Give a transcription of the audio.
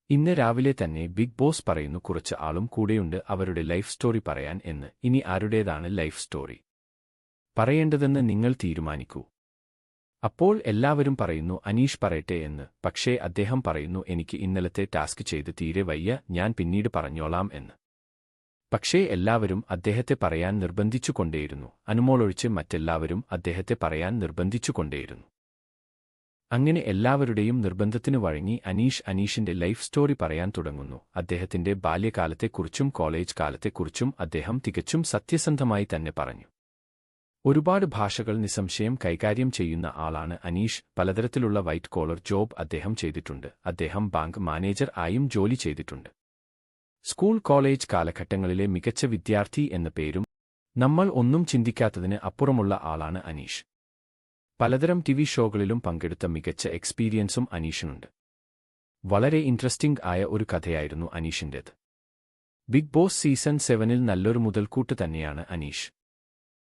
ഇന്ന് രാവിലെ തന്നെ ബിഗ് ബോസ് പറയുന്നു കുറച്ച് ആളും കൂടെയുണ്ട് അവരുടെ ലൈഫ് സ്റ്റോറി പറയാൻ എന്ന്. ഇനി ആരുടേതാണ് ലൈഫ് സ്റ്റോറി പറയേണ്ടതെന്ന് നിങ്ങൾ തീരുമാനിക്കൂ. അപ്പോൾ എല്ലാവരും പറയുന്നു അനീഷ് പറയട്ടെ എന്ന്. പക്ഷേ അദ്ദേഹം പറയുന്നു എനിക്ക് ഇന്നലത്തെ ടാസ്ക് ചെയ്ത് തീരെ വയ്യ, ഞാൻ പിന്നീട് പറഞ്ഞോളാം എന്ന്. പക്ഷേ എല്ലാവരും അദ്ദേഹത്തെ പറയാൻ നിർബന്ധിച്ചുകൊണ്ടേയിരുന്നു. അനുമോളൊഴിച്ച് മറ്റെല്ലാവരും അദ്ദേഹത്തെ പറയാൻ നിർബന്ധിച്ചുകൊണ്ടേയിരുന്നു. അങ്ങനെ എല്ലാവരുടെയും നിർബന്ധത്തിനു വഴങ്ങി അനീഷിന്റെ ലൈഫ് സ്റ്റോറി പറയാൻ തുടങ്ങുന്നു. അദ്ദേഹത്തിന്റെ ബാല്യകാലത്തെക്കുറിച്ചും കോളേജ് കാലത്തെക്കുറിച്ചും അദ്ദേഹം തികച്ചും സത്യസന്ധമായി തന്നെ പറഞ്ഞു. ഒരുപാട് ഭാഷകൾ നിസ്സംശയം കൈകാര്യം ചെയ്യുന്ന ആളാണ് അനീഷ്. പലതരത്തിലുള്ള വൈറ്റ് കോളർ ജോബ് അദ്ദേഹം ചെയ്തിട്ടുണ്ട്. അദ്ദേഹം ബാങ്ക് മാനേജർ ആയും ജോലി ചെയ്തിട്ടുണ്ട്. സ്കൂൾ കോളേജ് കാലഘട്ടങ്ങളിലെ മികച്ച വിദ്യാർത്ഥി എന്ന പേരും നമ്മൾ ഒന്നും ചിന്തിക്കാത്തതിന് അപ്പുറമുള്ള ആളാണ് അനീഷ്. പലതരം ടിവി ഷോകളിലും പങ്കെടുത്ത മികച്ച എക്സ്പീരിയൻസും അനീഷിനുണ്ട്. വളരെ ഇൻട്രസ്റ്റിംഗ് ആയ ഒരു കഥയായിരുന്നു അനീഷിന്റേത്. ബിഗ് ബോസ് സീസൺ 7-ൽ നല്ലൊരു മുതൽക്കൂട്ട് തന്നെയാണ് അനീഷ്.